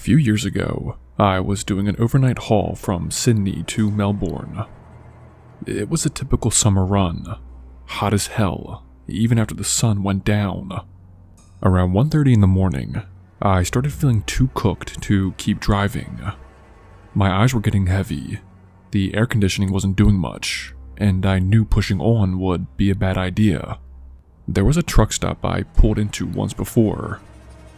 few years ago, I was doing an overnight haul from Sydney to Melbourne. It was a typical summer run, hot as hell, even after the sun went down. Around 1:30 in the morning, I started feeling too cooked to keep driving. My eyes were getting heavy, the air conditioning wasn't doing much, and I knew pushing on would be a bad idea. There was a truck stop I pulled into once before.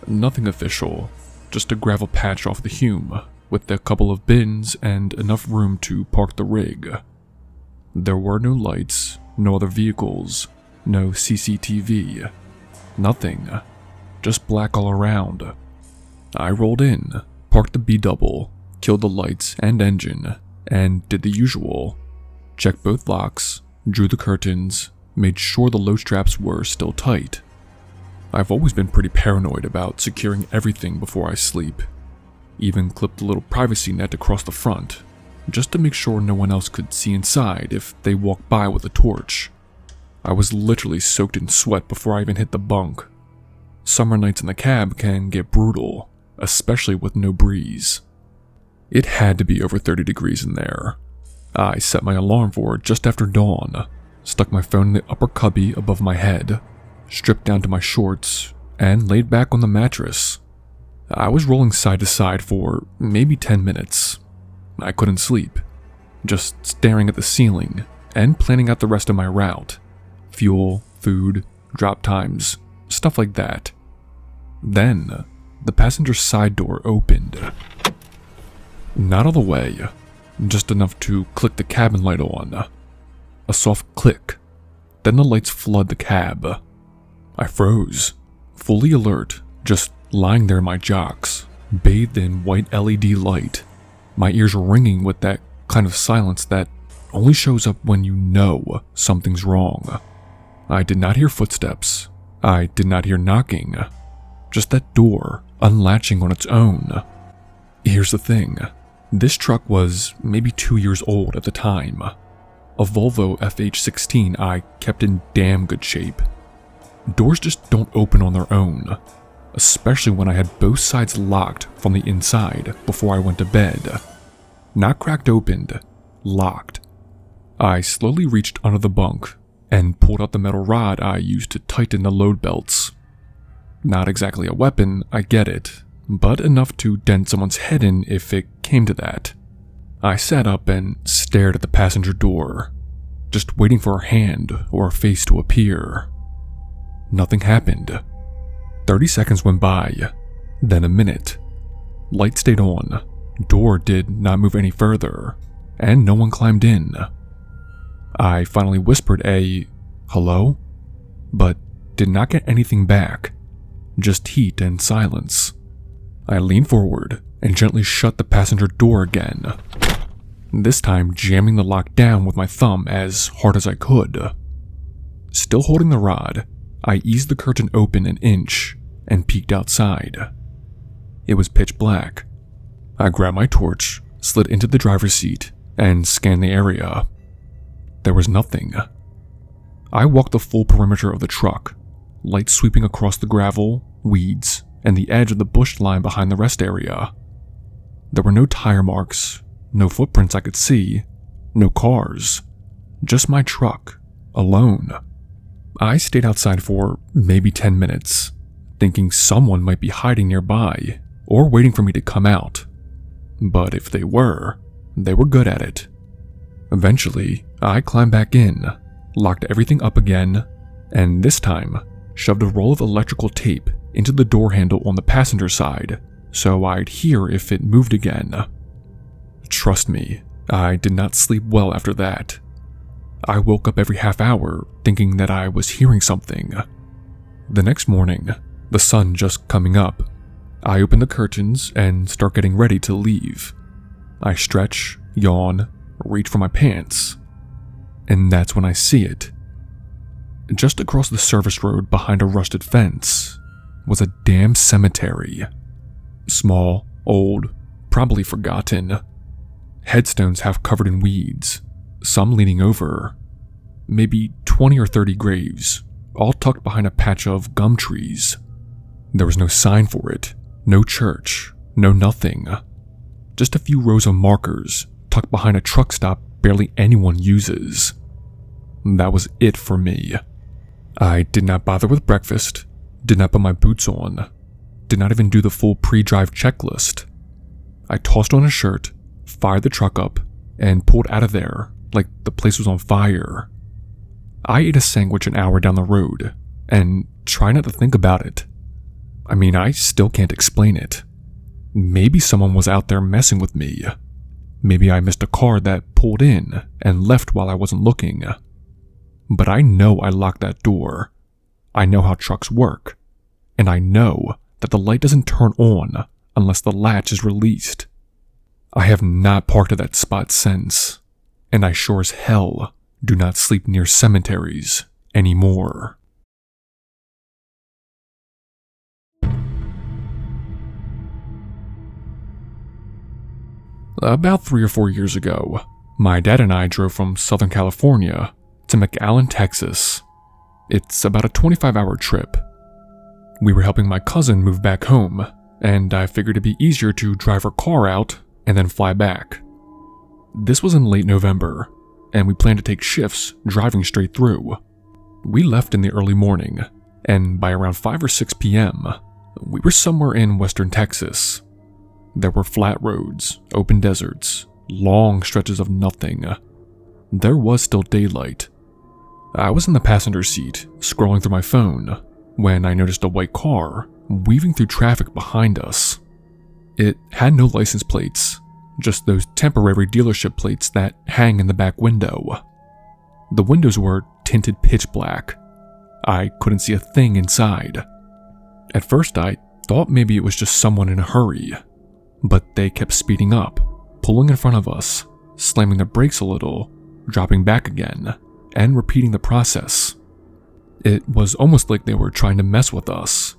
Nothing official, just a gravel patch off the Hume, with a couple of bins and enough room to park the rig. There were no lights, no other vehicles, no CCTV, nothing, just black all around. I rolled in, parked the B-double, killed the lights and engine, and did the usual. Checked both locks, drew the curtains, made sure the load straps were still tight. I've always been pretty paranoid about securing everything before I sleep. Even clipped a little privacy net across the front, just to make sure no one else could see inside if they walked by with a torch. I was literally soaked in sweat before I even hit the bunk. Summer nights in the cab can get brutal, especially with no breeze. It had to be over 30 degrees in there. I set my alarm for just after dawn, stuck my phone in the upper cubby above my head, stripped down to my shorts, and laid back on the mattress. I was rolling side to side for maybe 10 minutes. I couldn't sleep, just staring at the ceiling and planning out the rest of my route. Fuel, food, drop times, stuff like that. Then, the passenger side door opened. Not all the way, just enough to click the cabin light on. A soft click, then the lights flood the cab. I froze, fully alert, just lying there in my jocks, bathed in white LED light, my ears ringing with that kind of silence that only shows up when you know something's wrong. I did not hear footsteps. I did not hear knocking. Just that door unlatching on its own. Here's the thing. This truck was maybe 2 years old at the time. A Volvo FH16 I kept in damn good shape. Doors just don't open on their own, especially when I had both sides locked from the inside before I went to bed. Not cracked opened, locked. I slowly reached under the bunk and pulled out the metal rod I used to tighten the load belts. Not exactly a weapon, I get it, but enough to dent someone's head in if it came to that. I sat up and stared at the passenger door, just waiting for a hand or a face to appear. Nothing happened. 30 seconds went by, then a minute. Light stayed on, door did not move any further, and no one climbed in. I finally whispered a hello, but did not get anything back, just heat and silence. I leaned forward and gently shut the passenger door again, this time jamming the lock down with my thumb as hard as I could. Still holding the rod, I eased the curtain open an inch and peeked outside. It was pitch black. I grabbed my torch, slid into the driver's seat, and scanned the area. There was nothing. I walked the full perimeter of the truck, light sweeping across the gravel, weeds, and the edge of the bush line behind the rest area. There were no tire marks, no footprints I could see, no cars, just my truck, alone. I stayed outside for maybe 10 minutes, thinking someone might be hiding nearby or waiting for me to come out. But if they were good at it. Eventually, I climbed back in, locked everything up again, and this time shoved a roll of electrical tape into the door handle on the passenger side so I'd hear if it moved again. Trust me, I did not sleep well after that. I woke up every half hour thinking that I was hearing something. The next morning, the sun just coming up, I open the curtains and start getting ready to leave. I stretch, yawn, reach for my pants, and that's when I see it. Just across the service road behind a rusted fence was a damn cemetery. Small, old, probably forgotten. Headstones half covered in weeds, some leaning over. Maybe 20 or 30 graves, all tucked behind a patch of gum trees. There was no sign for it, no church, No nothing. Just a few rows of markers tucked behind a truck stop barely anyone uses. That was it for me. I did not bother with breakfast, did not put my boots on, did not even do the full pre-drive checklist. I tossed on a shirt, fired the truck up, and pulled out of there like the place was on fire. I ate a sandwich an hour down the road and try not to think about it. I mean, I still can't explain it. Maybe someone was out there messing with me. Maybe I missed a car that pulled in and left while I wasn't looking. But I know I locked that door. I know how trucks work. And I know that the light doesn't turn on unless the latch is released. I have not parked at that spot since, and I sure as hell do not sleep near cemeteries anymore. About 3 or 4 years ago, my dad and I drove from Southern California to McAllen, Texas. It's about a 25-hour trip. We were helping my cousin move back home, and I figured it'd be easier to drive her car out and then fly back. This was in late November, and we planned to take shifts driving straight through. We left in the early morning, and by around 5 or 6 p.m., we were somewhere in western Texas. There were flat roads, open deserts, long stretches of nothing. There was still daylight. I was in the passenger seat, scrolling through my phone, when I noticed a white car weaving through traffic behind us. It had no license plates, just those temporary dealership plates that hang in the back window. The windows were tinted pitch black. I couldn't see a thing inside. At first I thought maybe it was just someone in a hurry, but they kept speeding up, pulling in front of us, slamming the brakes a little, dropping back again, and repeating the process. It was almost like they were trying to mess with us.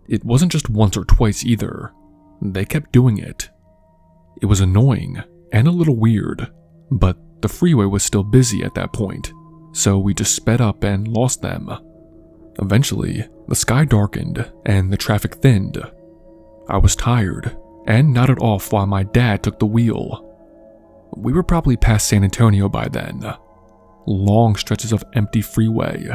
It wasn't just once or twice either. They kept doing it. It was annoying and a little weird, but the freeway was still busy at that point, so we just sped up and lost them. Eventually, the sky darkened and the traffic thinned. I was tired and nodded off while my dad took the wheel. We were probably past San Antonio by then. Long stretches of empty freeway,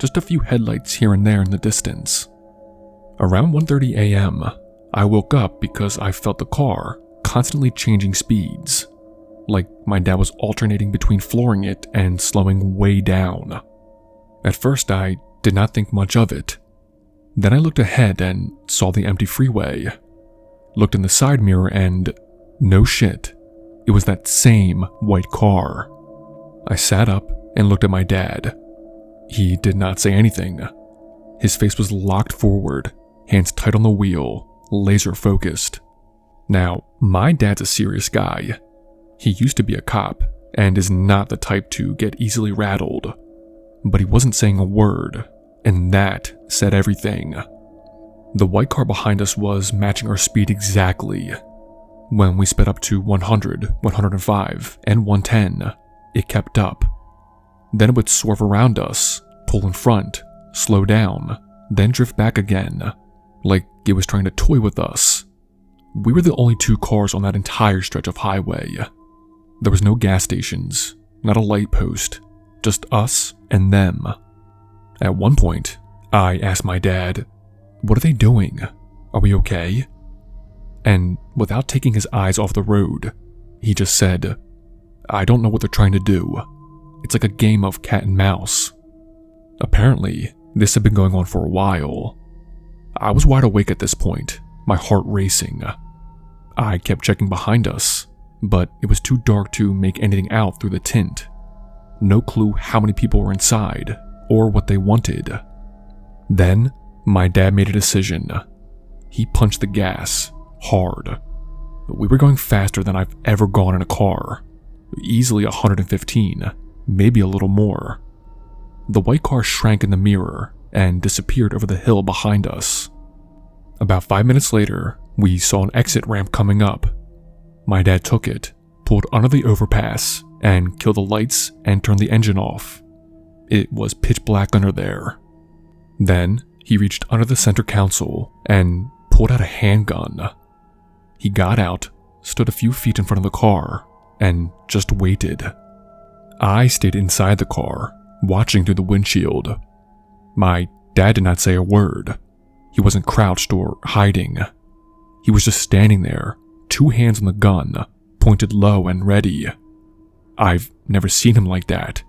just a few headlights here and there in the distance. Around 1:30 a.m., I woke up because I felt the car constantly changing speeds, like my dad was alternating between flooring it and slowing way down. At first, I did not think much of it. Then I looked ahead and saw the empty freeway. Looked in the side mirror and, no shit, it was that same white car. I sat up and looked at my dad. He did not say anything. His face was locked forward, hands tight on the wheel, laser focused. Now, my dad's a serious guy. He used to be a cop and is not the type to get easily rattled. But he wasn't saying a word, and that said everything. The white car behind us was matching our speed exactly. When we sped up to 100, 105, and 110, it kept up. Then it would swerve around us, pull in front, slow down, then drift back again, like it was trying to toy with us. We were the only 2 cars on that entire stretch of highway. There was no gas stations, not a light post, just us and them. At one point, I asked my dad, "What are they doing? Are we okay?" And without taking his eyes off the road, he just said, "I don't know what they're trying to do. It's like a game of cat and mouse." Apparently, this had been going on for a while. I was wide awake at this point, my heart racing. I kept checking behind us, but it was too dark to make anything out through the tint. No clue how many people were inside, or what they wanted. Then, my dad made a decision. He punched the gas, hard. We were going faster than I've ever gone in a car. Easily 115, maybe a little more. The white car shrank in the mirror and disappeared over the hill behind us. About 5 minutes later, we saw an exit ramp coming up. My dad took it, pulled under the overpass, and killed the lights and turned the engine off. It was pitch black under there. Then, he reached under the center console and pulled out a handgun. He got out, stood a few feet in front of the car, and just waited. I stayed inside the car, watching through the windshield. My dad did not say a word. He wasn't crouched or hiding. He was just standing there, 2 hands on the gun, pointed low and ready. I've never seen him like that.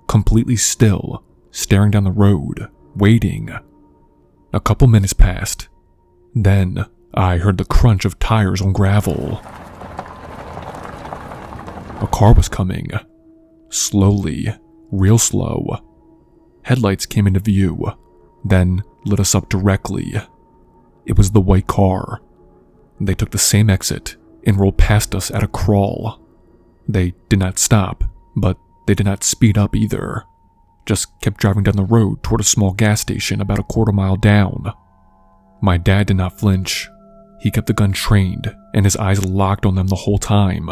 Completely still, staring down the road, waiting. A couple minutes passed. Then I heard the crunch of tires on gravel. A car was coming. Slowly, real slow. Headlights came into view, then lit us up directly. It was the white car. They took the same exit and rolled past us at a crawl. They did not stop, but they did not speed up either. Just kept driving down the road toward a small gas station about a quarter-mile down. My dad did not flinch. He kept the gun trained, and his eyes locked on them the whole time.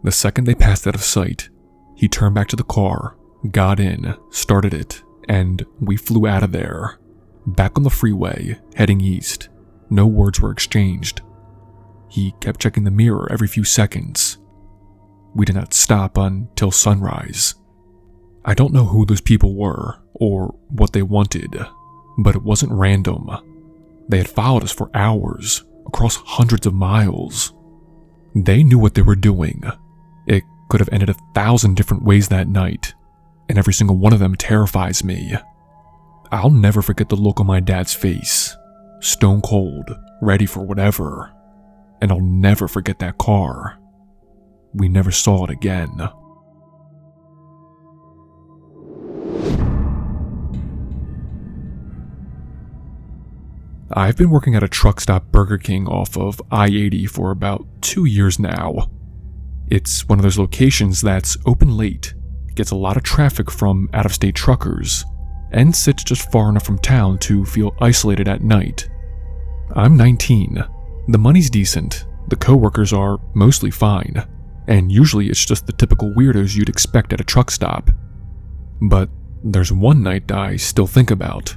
The second they passed out of sight, he turned back to the car, got in, started it, and we flew out of there. Back on the freeway, heading east. No words were exchanged. He kept checking the mirror every few seconds. We did not stop until sunrise. I don't know who those people were or what they wanted, but it wasn't random. They had followed us for hours, across hundreds of miles. They knew what they were doing. It could have ended 1,000 different ways that night, and every single one of them terrifies me. I'll never forget the look on my dad's face, stone cold, ready for whatever. And I'll never forget that car. We never saw it again. I've been working at a truck stop Burger King off of I-80 for about 2 years now. It's one of those locations that's open late, gets a lot of traffic from out-of-state truckers, and sits just far enough from town to feel isolated at night. I'm 19. The money's decent, the coworkers are mostly fine, and usually it's just the typical weirdos you'd expect at a truck stop. But there's one night I still think about,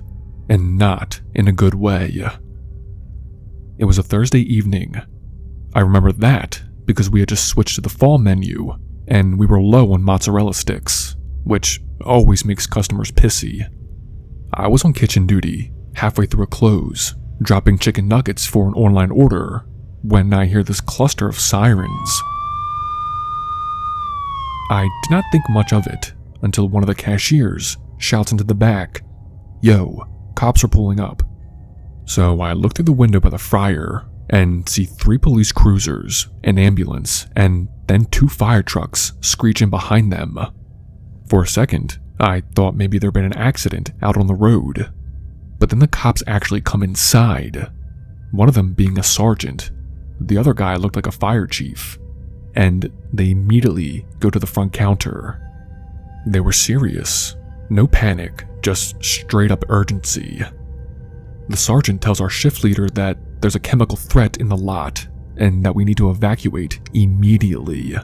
and not in a good way. It was a Thursday evening. I remember that because we had just switched to the fall menu, and we were low on mozzarella sticks, which always makes customers pissy. I was on kitchen duty, halfway through a close, dropping chicken nuggets for an online order, when I hear this cluster of sirens. I did not think much of it until one of the cashiers shouts into the back, "Yo, cops are pulling up." So I look through the window by the fryer and see 3 police cruisers, an ambulance, and then 2 fire trucks screeching behind them. For a second, I thought maybe there'd been an accident out on the road. But then the cops actually come inside, one of them being a sergeant. The other guy looked like a fire chief, and they immediately go to the front counter. They were serious, no panic, just straight up urgency. The sergeant tells our shift leader that there's a chemical threat in the lot, and that we need to evacuate immediately.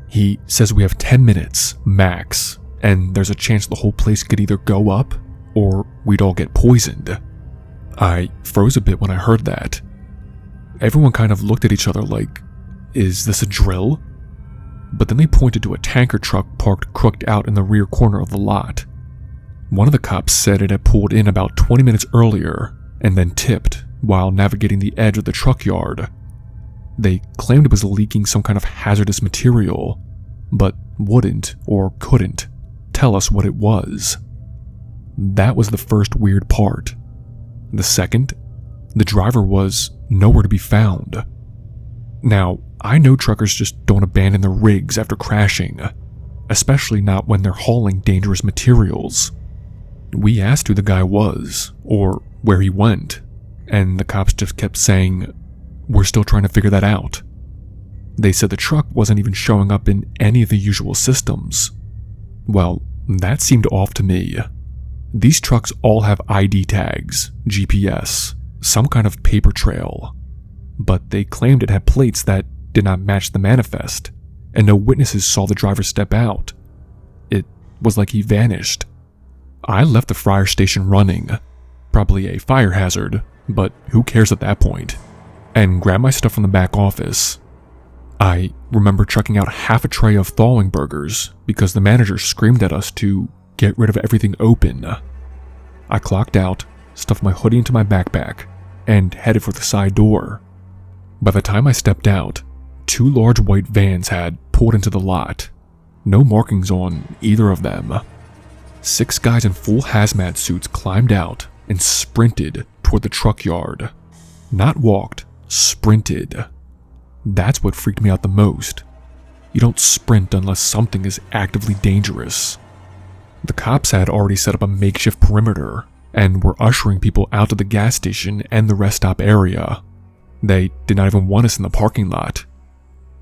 He says we have 10 minutes, max, and there's a chance the whole place could either go up, or we'd all get poisoned. I froze a bit when I heard that. Everyone kind of looked at each other like, is this a drill? But then they pointed to a tanker truck parked crooked out in the rear corner of the lot. One of the cops said it had pulled in about 20 minutes earlier and then tipped while navigating the edge of the truck yard. They claimed it was leaking some kind of hazardous material, but wouldn't or couldn't tell us what it was. That was the first weird part. The second, the driver was nowhere to be found. Now, I know truckers just don't abandon their rigs after crashing, especially not when they're hauling dangerous materials. We asked who the guy was, or where he went, and the cops just kept saying, "We're still trying to figure that out." They said the truck wasn't even showing up in any of the usual systems. Well, that seemed off to me. These trucks all have ID tags, GPS, some kind of paper trail, but they claimed it had plates that did not match the manifest, and no witnesses saw the driver step out. It was like he vanished. I left the fryer station running, probably a fire hazard, but who cares at that point? and grabbed my stuff from the back office. I remember chucking out half a tray of thawing burgers because the manager screamed at us to get rid of everything open. I clocked out, stuffed my hoodie into my backpack, and headed for the side door. By the time I stepped out, 2 large white vans had pulled into the lot. No markings on either of them. 6 guys in full hazmat suits climbed out and sprinted toward the truck yard. Not walked, sprinted. That's what freaked me out the most. You don't sprint unless something is actively dangerous. The cops had already set up a makeshift perimeter and were ushering people out to the gas station and the rest stop area. They did not even want us in the parking lot.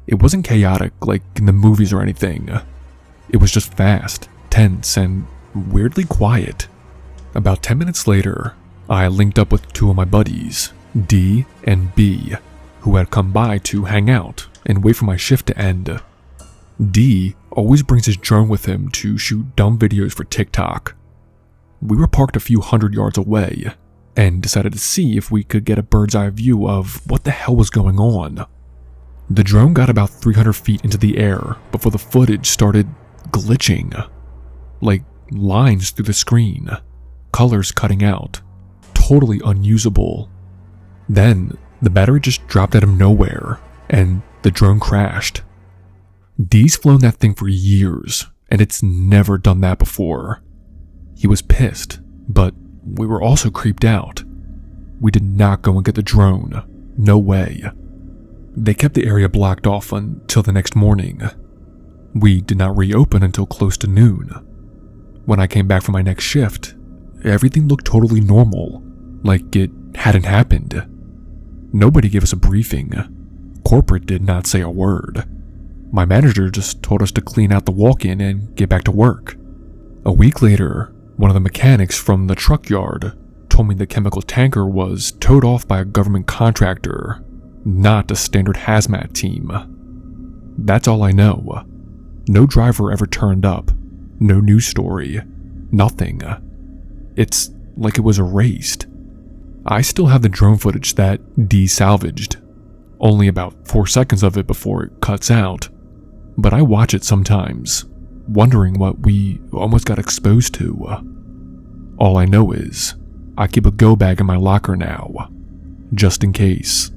It wasn't chaotic like in the movies or anything. It was just fast, tense, and weirdly quiet. About 10 minutes later, I linked up with 2 of my buddies, D and B, who had come by to hang out and wait for my shift to end. D always brings his drone with him to shoot dumb videos for TikTok. We were parked a few hundred yards away and decided to see if we could get a bird's eye view of what the hell was going on. The drone got about 300 feet into the air before the footage started glitching. Like lines through the screen, colors cutting out, totally unusable. Then the battery just dropped out of nowhere and the drone crashed. D's flown that thing for years and it's never done that before. He was pissed, but we were also creeped out. We did not go and get the drone. No way. They kept the area blocked off until the next morning. We did not reopen until close to noon. When I came back for my next shift, everything looked totally normal, like it hadn't happened. Nobody gave us a briefing. Corporate did not say a word. My manager just told us to clean out the walk-in and get back to work. A week later, one of the mechanics from the truck yard told me the chemical tanker was towed off by a government contractor, not a standard hazmat team. That's all I know. No driver ever turned up. No news story. Nothing. It's like it was erased. I still have the drone footage that D salvaged. Only about 4 seconds of it before it cuts out. But I watch it sometimes, wondering what we almost got exposed to. All I know is, I keep a go bag in my locker now, just in case.